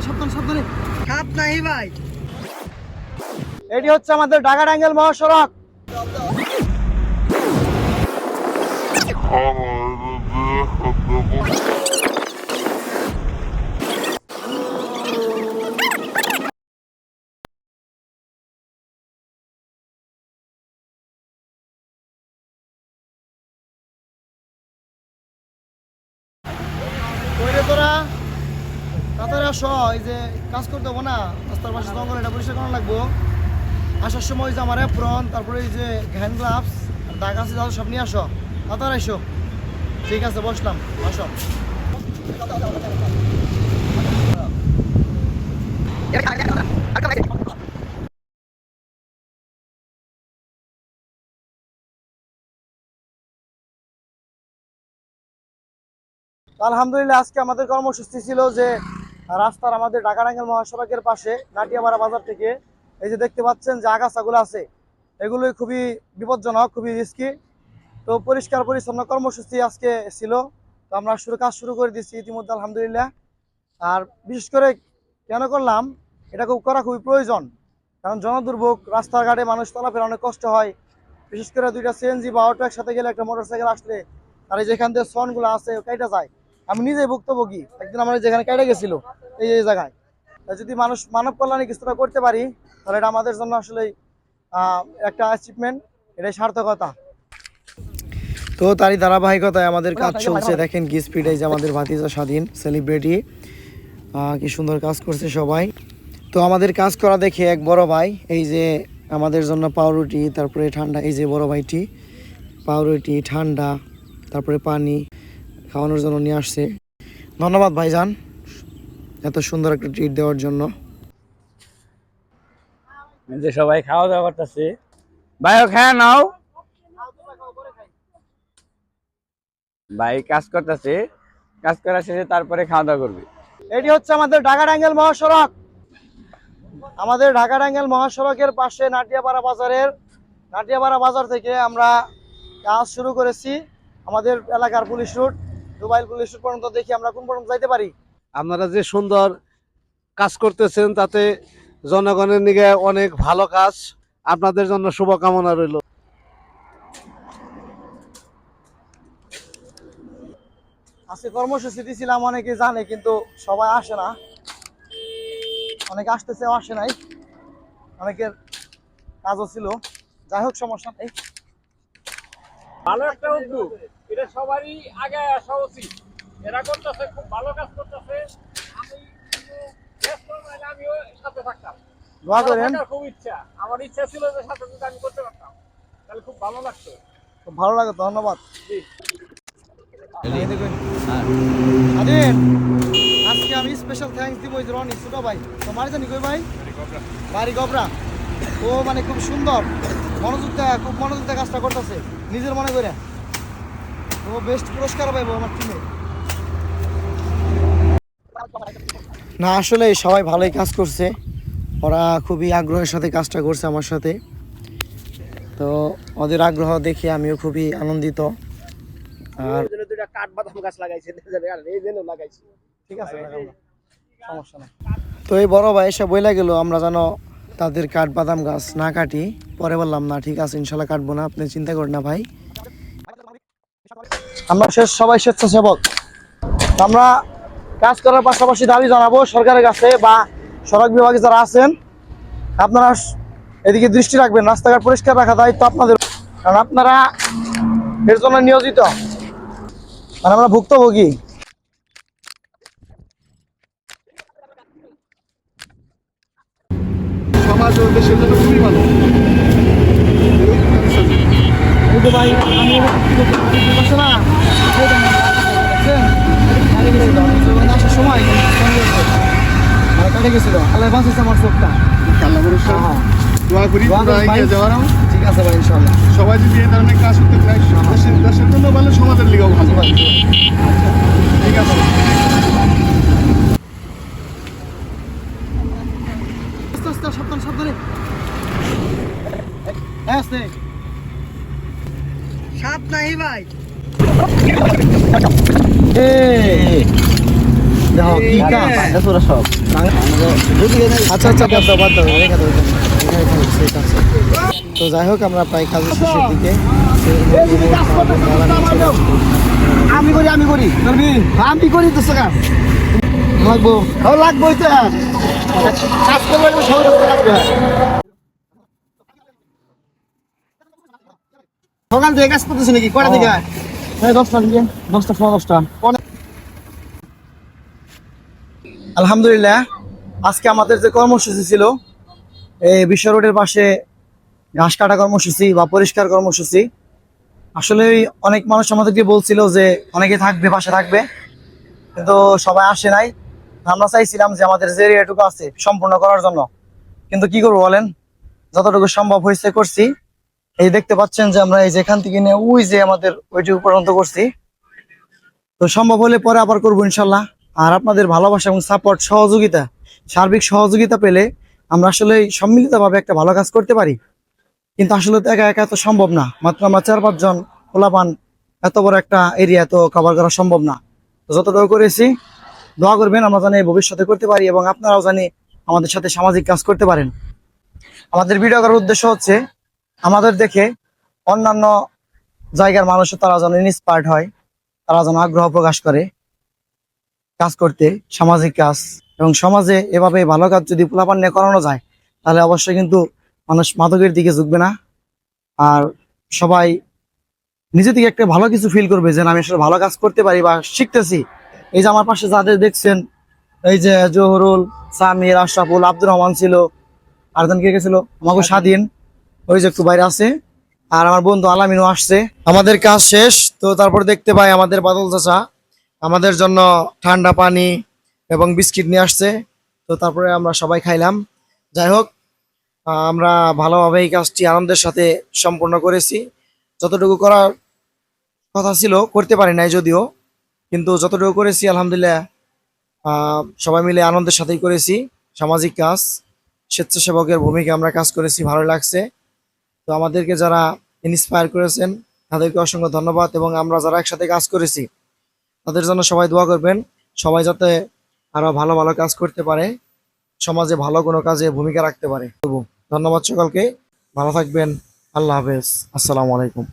সাবধানে খাপ নাই ভাই। এটি হচ্ছে আমাদের ঢাকা টাঙ্গাইল মহাসড়ক। তোরা তাড়াতাড়ি আসো, এই যে কাজ করতে হবো না, রাস্তার পাশে জঙ্গল, এটা পরিষ্কার করা লাগবো। আসার সময় যে আমার অ্যাপ্রন, তারপরে এই যে হ্যান্ড গ্লাভস আর দাগ আছে যাও, সব নিয়ে আসো, তাড়াতাড়ি এসো। ঠিক আছে, বসলাম, আসো। আলহামদুলিল্লাহ, আজকে আমাদের কর্মসূচি ছিল যে রাস্তার আমাদের ঢাকা টাঙ্গাইল মহাসড়কের পাশে নাটিয়াপাড়া বাজার থেকে এই যে দেখতে পাচ্ছেন যে আগাছাগুলো আছে, এগুলোই খুবই বিপজ্জনক, খুবই রিস্কি। তো পরিষ্কার পরিচ্ছন্ন কর্মসূচি আজকে ছিল, তো আমরা কাজ শুরু করে দিচ্ছি ইতিমধ্যে আলহামদুলিল্লাহ। আর বিশেষ করে কেন করলাম, এটা করা খুবই প্রয়োজন, কারণ জনদুর্ভোগ, রাস্তাঘাটে মানুষ চলাফেরা অনেক কষ্ট হয়। বিশেষ করে দুইটা সিএনজি বা অটো একসাথে গেলে, একটা মোটরসাইকেল আসলে আর যেখান থেকে সনগুলো আছে কেটে যায়। আমি নিজেই ভুক্তভোগী, একদিন আমরা যেখানে কেটে গেছিল এই জায়গায়। যদি মানব কল্যাণে কিছুটা করতে পারি, তাহলে এটা আমাদের জন্য আসলে একটা অ্যাচিভমেন্ট, এটাই সার্থকতা। তো তারই ধারাবাহিকতায় আমাদের কাজ চলছে। দেখেন কি স্পিড, এই যে আমাদের ভাতিজা স্বাধীন সেলিব্রিটি, কি সুন্দর কাজ করছে সবাই। তো আমাদের কাজ করা দেখে এক বড় ভাই এই যে আমাদের জন্য পাউরুটি, তারপরে ঠান্ডা, এই যে বড় ভাইটি পাউরুটি, ঠান্ডা, তারপরে পানি খাওয়ানোর জন্য নিয়ে আসছে। ধন্যবাদ ভাইজান এত সুন্দর একটা ট্রিট দেওয়ার জন্য। যে সবাই খাওয়া দাওয়া করতেছে, ভাইও খায় নাও, ভাই কাজ করতেছে, কাজ করা শেষে তারপরে খাওয়া দাওয়া করবে। এটি হচ্ছে আমাদের ঢাকা টাঙ্গাইল মহাসড়ক। আমাদের ঢাকা টাঙ্গাইল মহাসড়কের পাশে নাটিয়াপাড়া বাজার থেকে আমরা কাজ শুরু করেছি। আমাদের এলাকার পুলিশ রুট, দুবাইল পুলিশ রুট পর্যন্ত দেখি আমরা কোন পর্যন্ত যাইতে পারি। আপনারা যে সুন্দর কাজ করতেছেন, তাতে জনগণের নিগে অনেক ভালো কাজ। আপনাদের জন্য শুভকামনা রইল। আজকে কর্মসূচি দিয়েছিলাম, অনেকে জানে কিন্তু সবাই আসে না, অনেকে আসতেছে, আসে নাই, অনেকের কাজও ছিল। যাই হোক, সমস্যা নেই। ভালো একটা উদ্যোগ, এটা সবারই আগে আসা উচিত। এরা করতেছে, খুব ভালো কাজ করতেছে। আমিও সাথে থাকতাম, দোয়া করেন। খুব ইচ্ছা, আমার ইচ্ছা ছিল যে সাথে যদি আমি করতে পারতাম, তাহলে খুব ভালো লাগতো। খুব ভালো লাগে, ধন্যবাদ। আজকে আমি স্পেশাল থ্যাঙ্কস দিব ওই যে রনি ছোট ভাই, তোমার জানি কই ভাই, বাড়ি গবরা। ও মানে খুব সুন্দর খুব মনোযোগ দিয়ে কাজটা করতেছে নিজের মনে করে। ও বেস্ট পুরস্কার পাইবো আমার টিমে। না, আসলে সবাই ভালোই কাজ করছে, ওরা খুবই আগ্রহের সাথে কাজটা করছে আমার সাথে। তো ওদের আগ্রহ দেখে আমিও খুবই আনন্দিত। আর দুইটা কাঠবাদাম গাছ লাগাইছে, ঠিক আছে, সমস্যা নেই। তো এই বড় ভাই এসে বইলা গেল আমরা যেন তাদের কাঠবাদাম গাছ না কাটি। পরে বললাম না, ঠিক আছে, ইনশাল্লাহ কাটবো না, আপনি চিন্তা করেন না ভাই। আমরা সবাই স্বেচ্ছাসেবক, আমরা কাজ করার পাশাপাশি দাবি জানাবো সরকারের কাছে বা সড়ক বিভাগে যারা আছেন, আপনারা এদিকে দৃষ্টি রাখবেন। রাস্তাঘাট পরিষ্কার রাখা দায়িত্ব আপনাদের, কারণ আপনারা এর জন্য নিয়োজিত, আর আমরা ভুক্তভোগী। সমাজ ও দেশের জন্য খুবই ভালো। আসার সময় কেটে গেছিল, আল্লাহ বাঁচিয়েছে আমার চোখটা। দোয়া করি যাওয়ার। ঠিক আছে ভাই, ইনশাল্লাহ। সবাই যদি এই ধরনের কাজ করতে চায়, দেশের জন্য ভালো, সমাজের লিগেও ভালো। ঠিক আছে, সাবধানে। সাপ নাই ভাই, কি কাজ? আচ্ছা আচ্ছা বাদ দাও, বাদ দাও, রেখে দাও, রেখে দাও। ঠিক আছে। তো যাই হোক আমরা প্রায় কাজের শেষের দিকে। আমি করি আমি করি তো কাজ লাগবো লাগবোই তো কাজ করবো সবাই লাগবে। সকাল থেকে কাজ করতেছি নাকি কটা থেকে? 10টা থেকে 10টা 10:30। আলহামদুলিল্লাহ আজকে আমাদের যে কর্মসূচি ছিল এই বিশ্ব রোডের পাশে ঘাস কাটা কর্মসূচি বা পরিষ্কার কর্মসূচি, আসলে অনেক মানুষ আমাদেরকে বলছিল যে অনেকে থাকবে, পাশে থাকবে, কিন্তু সবাই আসে নাই। আমরা চাইছিলাম যে আমাদের যে এরিয়াটুকু আছে সম্পূর্ণ করার জন্য, কিন্তু কি করবো বলেন, যতটুকু সম্ভব হয়েছে করছি। এই দেখতে পাচ্ছেন যে আমরা এই যেখান থেকে নিয়ে ওই যে আমাদের ওইটুকু পর্যন্ত করছি। তো সম্ভব হলে পরে আবার করবো ইনশাল্লাহ। আর আপনাদের ভালোবাসা এবং সাপোর্ট, সহযোগিতা, সার্বিক সহযোগিতা পেলে আমরা আসলে সম্মিলিতভাবে একটা ভালো কাজ করতে পারি। কিন্তু আসলে তো একা একা তো সম্ভব না, মাত্র আমরা 4-5 জন পোলাপান, এত বড় একটা এরিয়া তো কভার করা সম্ভব না। তো যতটুকু করেছি দোয়া করবেন আমরা জানি ভবিষ্যতে করতে পারি, এবং আপনারাও জানি আমাদের সাথে সামাজিক কাজ করতে পারেন। আমাদের ভিডিও করার উদ্দেশ্য হচ্ছে আমাদের দেখে অন্যান্য জায়গার মানুষও তারা যেন ইন্সপায়ার্ড হয়, তারা যেন আগ্রহ প্রকাশ করে কাজ করতে, সামাজিক কাজ। এবং সমাজে এভাবে ভালো কাজ যদি পোলাপান নিয়ে করানো যায় তাহলে অবশ্যই কিন্তু মানুষ মাদকের দিকে ঝুঁকবে না। আর সবাই নিজে থেকে একটা ভালো কিছু ফিল করবে যে না, আমি আসলে ভালো কাজ করতে পারি বা শিখতেছি। এই যে আমার পাশে যাদের দেখছেন, এই যে জহুরুল, সামির, আশরাফুল, আব্দুর রহমান ছিল, আরজান কে গেছিল, আমাকে স্বাধীন, ওই যে একটু বাইরে আছে, আর আমার বন্ধু আলামিনও আসছে। আমাদের কাজ শেষ তো তারপর দেখতে পাই আমাদের বাদল চাচা আমাদের জন্য ঠান্ডা পানি এবং বিস্কিট নিয়ে আসছে। তো তারপরে আমরা সবাই খাইলাম। যাই হোক আমরা ভালোভাবে এই কাজটি আনন্দের সাথে সম্পূর্ণ করেছি। যতটুকু করার কথা ছিল করতে পারি নাই যদিও, কিন্তু যতটুকু করেছি আলহামদুলিল্লাহ সবাই মিলে আনন্দের সাথেই করেছি। সামাজিক কাজ, স্বেচ্ছাসেবকের ভূমিকা আমরা কাজ করেছি, ভালো লাগছে। তো আমাদেরকে যারা ইন্সপায়ার করেছেন তাদেরকে অসংখ্য ধন্যবাদ, এবং আমরা যারা একসাথে কাজ করেছি তাদের জন্য সবাই দোয়া করবেন, সবাই যাতে আরো ভালো ভালো কাজ করতে পারে, সমাজে ভালো কোনো কাজে ভূমিকা রাখতে পারে। ধন্যবাদ সকলকে, ভালো থাকবেন, আল্লাহ হাফেজ, আসসালামু আলাইকুম।